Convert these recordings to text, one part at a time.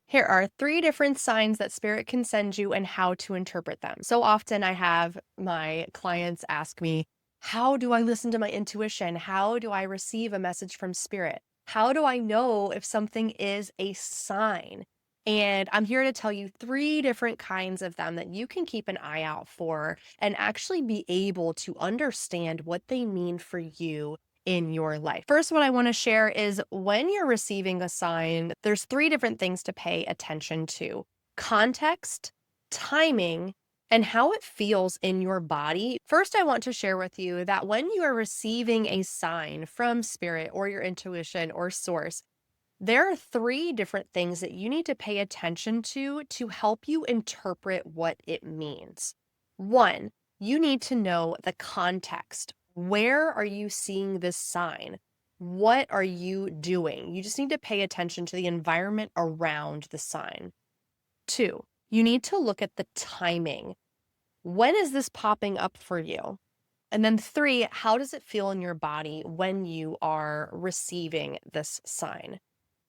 Here are three different signs that spirit can send you and how to interpret them. So often I have my clients ask me, how do I listen to my intuition? How do I receive a message from spirit? How do I know if something is a sign? And I'm here to tell you three different kinds of them that you can keep an eye out for and actually be able to understand what they mean for you in your life. First, what I want to share is when you're receiving a sign, there's three different things to pay attention to: context, timing, and how it feels in your body. First, I want to share with you that when you are receiving a sign from spirit or your intuition or source, there are three different things that you need to pay attention to help you interpret what it means. One, you need to know the context. Where are you seeing this sign? What are you doing? You just need to pay attention to the environment around the sign. Two, you need to look at the timing. When is this popping up for you? And then three, how does it feel in your body when you are receiving this sign?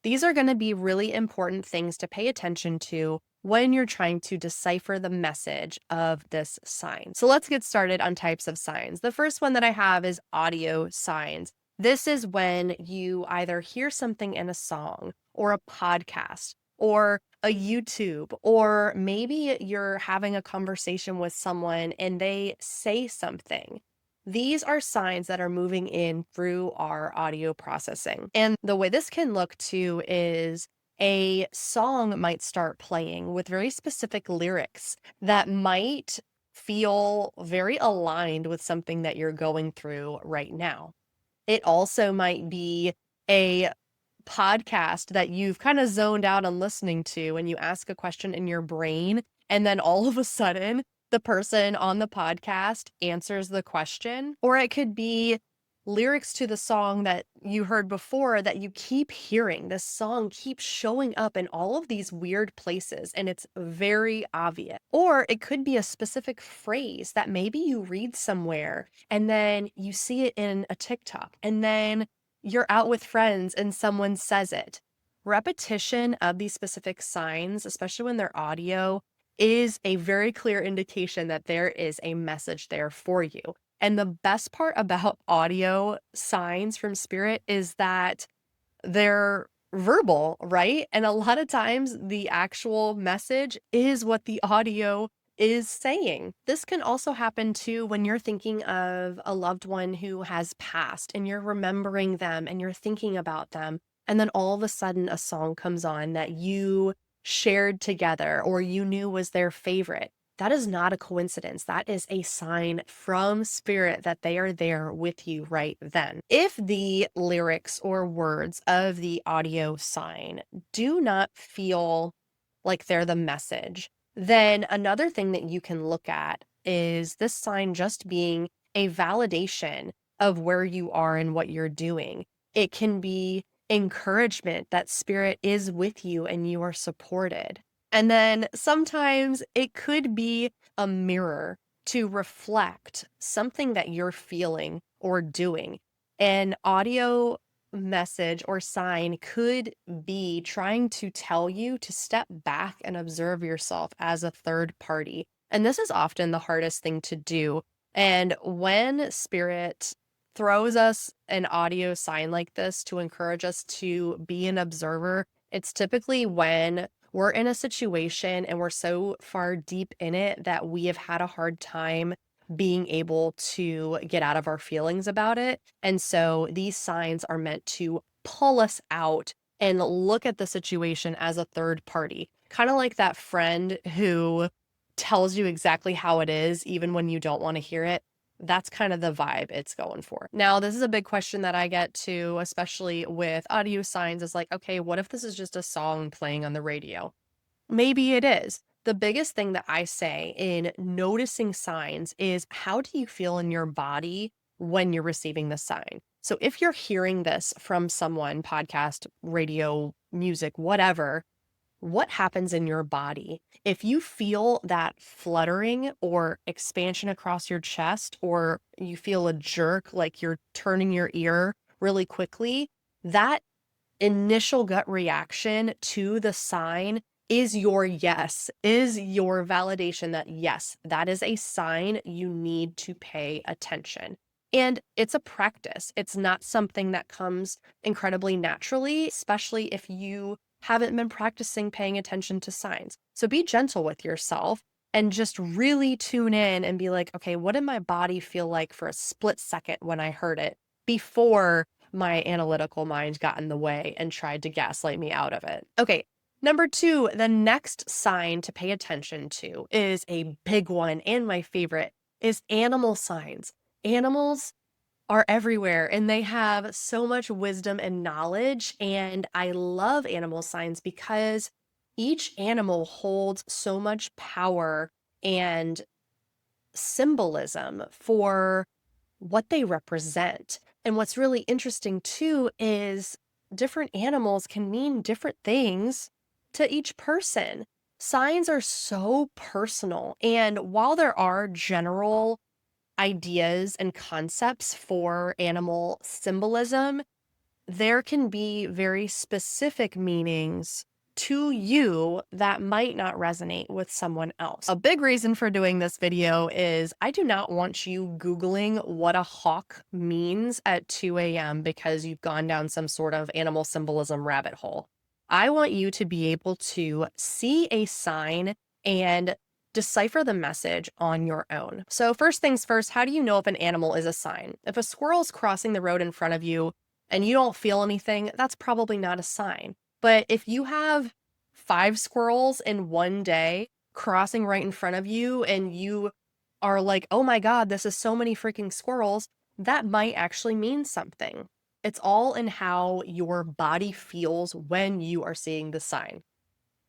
These are going to be really important things to pay attention to when you're trying to decipher the message of this sign. So let's get started on types of signs. The first one that I have is audio signs. This is when you either hear something in a song or a podcast or a YouTube, or maybe you're having a conversation with someone and they say something. These are signs that are moving in through our audio processing. And the way this can look too is a song might start playing with very specific lyrics that might feel very aligned with something that you're going through right now. It also might be a podcast that you've kind of zoned out on listening to, and you ask a question in your brain, and then all of a sudden, the person on the podcast answers the question. Or it could be lyrics to the song that you heard before that you keep hearing. This song keeps showing up in all of these weird places, and it's very obvious. Or it could be a specific phrase that maybe you read somewhere, and then you see it in a TikTok, and then you're out with friends and someone says it. Repetition of these specific signs, especially when they're audio, is a very clear indication that there is a message there for you. And the best part about audio signs from spirit is that they're verbal, right? And a lot of times the actual message is what the audio is saying. This can also happen too when you're thinking of a loved one who has passed and you're remembering them and you're thinking about them. And then all of a sudden a song comes on that you shared together or you knew was their favorite. That is not a coincidence. That is a sign from spirit that they are there with you right then. If the lyrics or words of the audio sign do not feel like they're the message, then another thing that you can look at is this sign just being a validation of where you are and what you're doing. It can be encouragement that spirit is with you and you are supported. And then sometimes it could be a mirror to reflect something that you're feeling or doing. An audio message or sign could be trying to tell you to step back and observe yourself as a third party. And this is often the hardest thing to do. And when spirit throws us an audio sign like this to encourage us to be an observer, it's typically when we're in a situation and we're so far deep in it that we have had a hard time being able to get out of our feelings about it. And so these signs are meant to pull us out and look at the situation as a third party, kind of like that friend who tells you exactly how it is, even when you don't want to hear it. That's kind of the vibe it's going for. Now, this is a big question that I get to, especially with audio signs, is like, okay, what if this is just a song playing on the radio? Maybe it is. The biggest thing that I say in noticing signs is, how do you feel in your body when you're receiving the sign? So if you're hearing this from someone, podcast, radio, music, whatever, what happens in your body? If you feel that fluttering or expansion across your chest, or you feel a jerk, like you're turning your ear really quickly, that initial gut reaction to the sign is your yes, is your validation that yes, that is a sign you need to pay attention. And it's a practice. It's not something that comes incredibly naturally, especially if you haven't been practicing paying attention to signs. So be gentle with yourself and just really tune in and be like, okay, what did my body feel like for a split second when I heard it before my analytical mind got in the way and tried to gaslight me out of it? Okay, number two, the next sign to pay attention to is a big one and my favorite is animal signs. Animals are everywhere and they have so much wisdom and knowledge. And I love animal signs because each animal holds so much power and symbolism for what they represent. And what's really interesting too is different animals can mean different things to each person. Signs are so personal. And while there are general ideas and concepts for animal symbolism, there can be very specific meanings to you that might not resonate with someone else. A big reason for doing this video is I do not want you Googling what a hawk means at 2 a.m. because you've gone down some sort of animal symbolism rabbit hole. I want you to be able to see a sign and decipher the message on your own. So first things first, how do you know if an animal is a sign? If a squirrel's crossing the road in front of you, and you don't feel anything, that's probably not a sign. But if you have 5 squirrels in one day crossing right in front of you and you are like, oh my God, this is so many freaking squirrels, that might actually mean something. It's all in how your body feels when you are seeing the sign.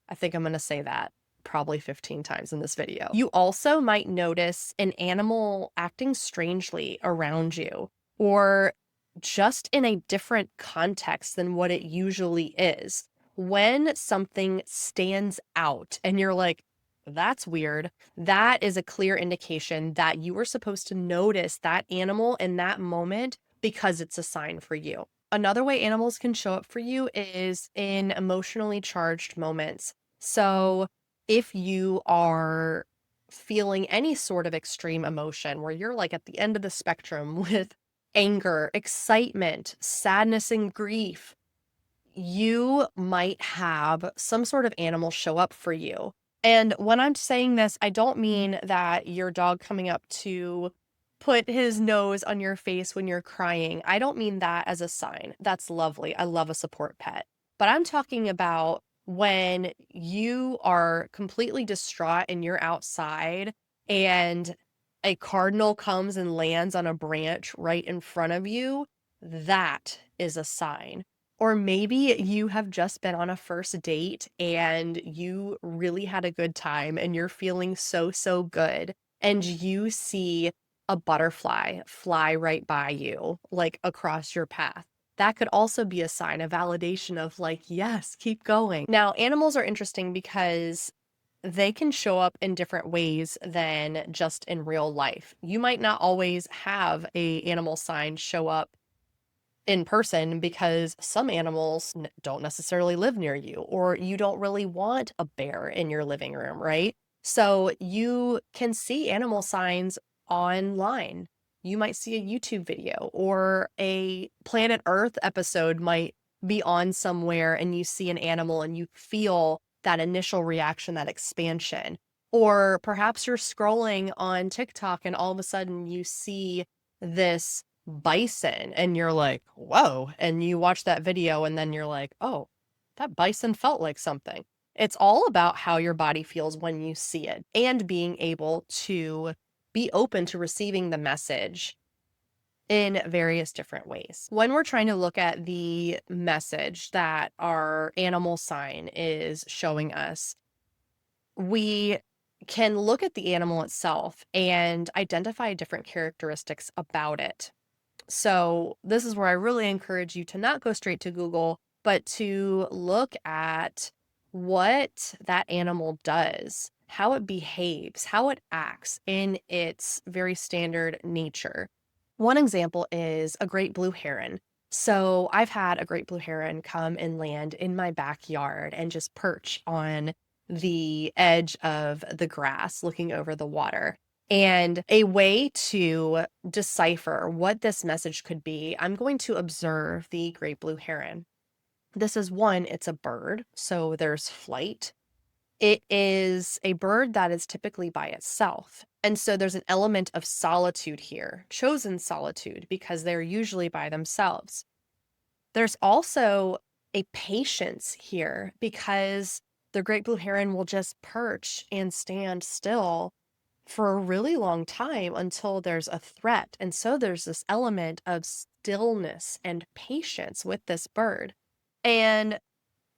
I think I'm going to say that probably 15 times in this video. You also might notice an animal acting strangely around you, or just in a different context than what it usually is. When something stands out and you're like, that's weird, that is a clear indication that you were supposed to notice that animal in that moment because it's a sign for you. Another way animals can show up for you is in emotionally charged moments. So if you are feeling any sort of extreme emotion where you're like at the end of the spectrum with anger, excitement, sadness, and grief, you might have some sort of animal show up for you. And when I'm saying this, I don't mean that your dog coming up to put his nose on your face when you're crying. I don't mean that as a sign. That's lovely. I love a support pet. But I'm talking about when you are completely distraught and you're outside and a cardinal comes and lands on a branch right in front of you, that is a sign. Or maybe you have just been on a first date and you really had a good time and you're feeling so, so good. And you see a butterfly fly right by you, like across your path. That could also be a sign, a validation of like, yes, keep going. Now, animals are interesting because they can show up in different ways than just in real life. You might not always have a animal sign show up in person because some animals don't necessarily live near you, or you don't really want a bear in your living room, right? So you can see animal signs online. You might see a YouTube video, or a Planet Earth episode might be on somewhere and you see an animal and you feel that initial reaction, that expansion. Or perhaps you're scrolling on TikTok and all of a sudden you see this bison and you're like, whoa. And you watch that video and then you're like, oh, that bison felt like something. It's all about how your body feels when you see it and being able to be open to receiving the message in various different ways. When we're trying to look at the message that our animal sign is showing us, we can look at the animal itself and identify different characteristics about it. So this is where I really encourage you to not go straight to Google, but to look at what that animal does, how it behaves, how it acts in its very standard nature. One example is a great blue heron. So I've had a great blue heron come and land in my backyard and just perch on the edge of the grass looking over the water. And a way to decipher what this message could be, I'm going to observe the great blue heron. This is one, it's a bird, so there's flight. It is a bird that is typically by itself. And so there's an element of solitude here, chosen solitude, because they're usually by themselves. There's also a patience here because the great blue heron will just perch and stand still for a really long time until there's a threat. And so there's this element of stillness and patience with this bird. And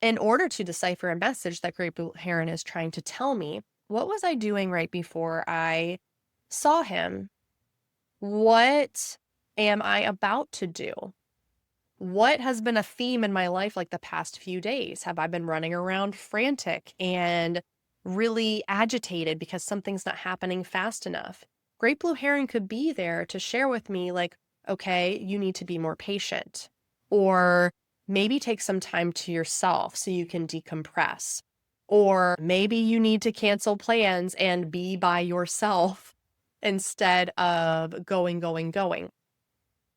in order to decipher a message that great blue heron is trying to tell me, what was I doing right before I saw him? What am I about to do? What has been a theme in my life like the past few days? Have I been running around frantic and really agitated because something's not happening fast enough? Great blue heron could be there to share with me, like, okay, you need to be more patient, or maybe take some time to yourself so you can decompress, or maybe you need to cancel plans and be by yourself instead of going.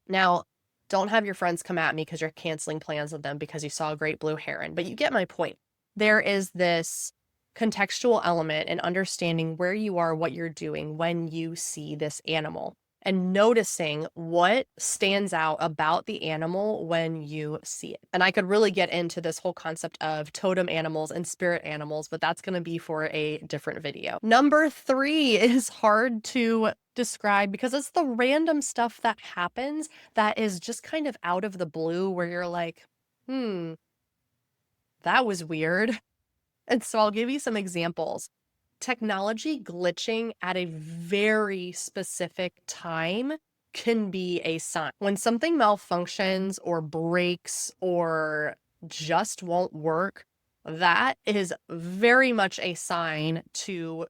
Now, don't have your friends come at me because you're canceling plans with them because you saw a great blue heron, but you get my point. There is this contextual element in understanding where you are, what you're doing when you see this animal, and noticing what stands out about the animal when you see it. And I could really get into this whole concept of totem animals and spirit animals, but that's going to be for a different video. Number 3 is hard to describe because it's the random stuff that happens that is just kind of out of the blue where you're like, that was weird. And so I'll give you some examples. Technology glitching at a very specific time can be a sign. When something malfunctions or breaks or just won't work, that is very much a sign to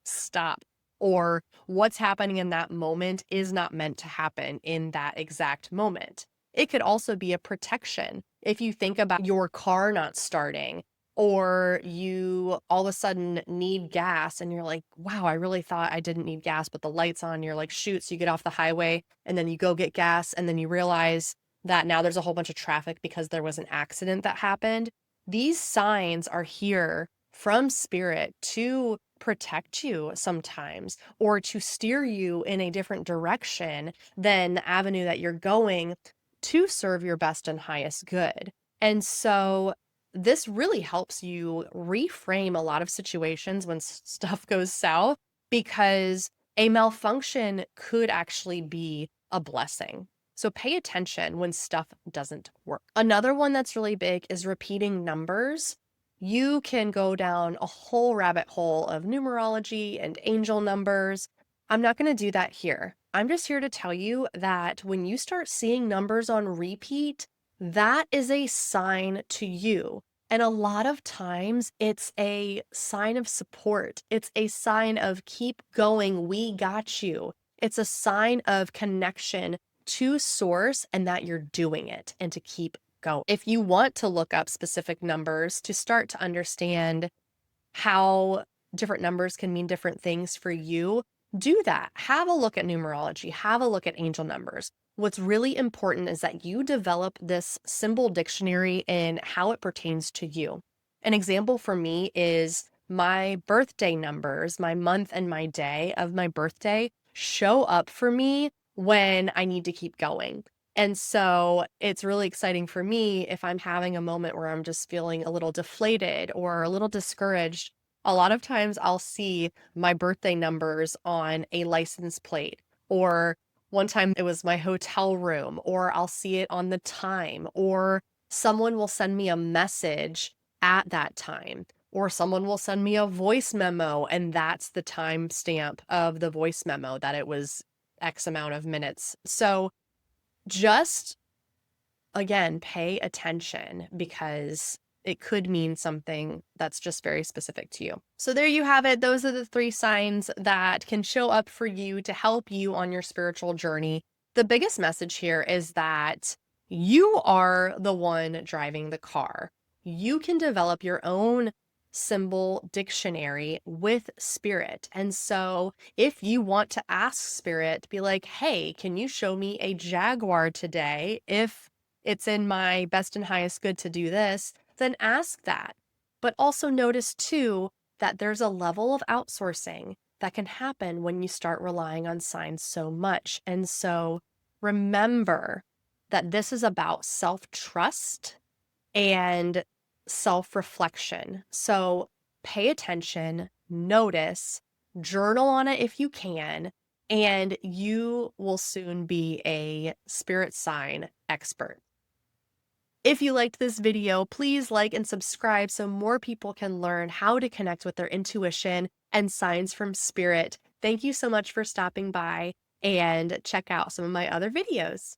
stop, or what's happening in that moment is not meant to happen in that exact moment. It could also be a protection. If you think about your car not starting, or you all of a sudden need gas and you're like, wow, I really thought I didn't need gas, but the light's on, you're like, shoot. So you get off the highway and then you go get gas and then you realize that now there's a whole bunch of traffic because there was an accident that happened. These signs are here from spirit to protect you sometimes, or to steer you in a different direction than the avenue that you're going to serve your best and highest good. And so this really helps you reframe a lot of situations when stuff goes south, because a malfunction could actually be a blessing. So pay attention when stuff doesn't work. Another one that's really big is repeating numbers. You can go down a whole rabbit hole of numerology and angel numbers. I'm not going to do that here. I'm just here to tell you that when you start seeing numbers on repeat, that is a sign to you. And a lot of times it's a sign of support. It's a sign of keep going, we got you. It's a sign of connection to source and that you're doing it and to keep go. If you want to look up specific numbers to start to understand how different numbers can mean different things for you, do that. Have a look at numerology, have a look at angel numbers. What's really important is that you develop this symbol dictionary in how it pertains to you. An example for me is my birthday numbers, my month and my day of my birthday show up for me when I need to keep going. And so it's really exciting for me if I'm having a moment where I'm just feeling a little deflated or a little discouraged. A lot of times I'll see my birthday numbers on a license plate, or one time it was my hotel room, or I'll see it on the time, or someone will send me a message at that time, or someone will send me a voice memo, and that's the timestamp of the voice memo that it was X amount of minutes. So just, again, pay attention because it could mean something that's just very specific to you. So there you have it. Those are the 3 signs that can show up for you to help you on your spiritual journey. The biggest message here is that You are the one driving the car. You can develop your own symbol dictionary with spirit. And so, if you want to ask spirit, be like, hey, can you show me a jaguar today? If it's in my best and highest good to do this, then ask that. But also notice too that there's a level of outsourcing that can happen when you start relying on signs so much. And so, remember that this is about self trust and self reflection. So pay attention, notice, journal on it if you can, and you will soon be a spirit sign expert. If you liked this video, please like and subscribe so more people can learn how to connect with their intuition and signs from spirit. Thank you so much for stopping by and check out some of my other videos.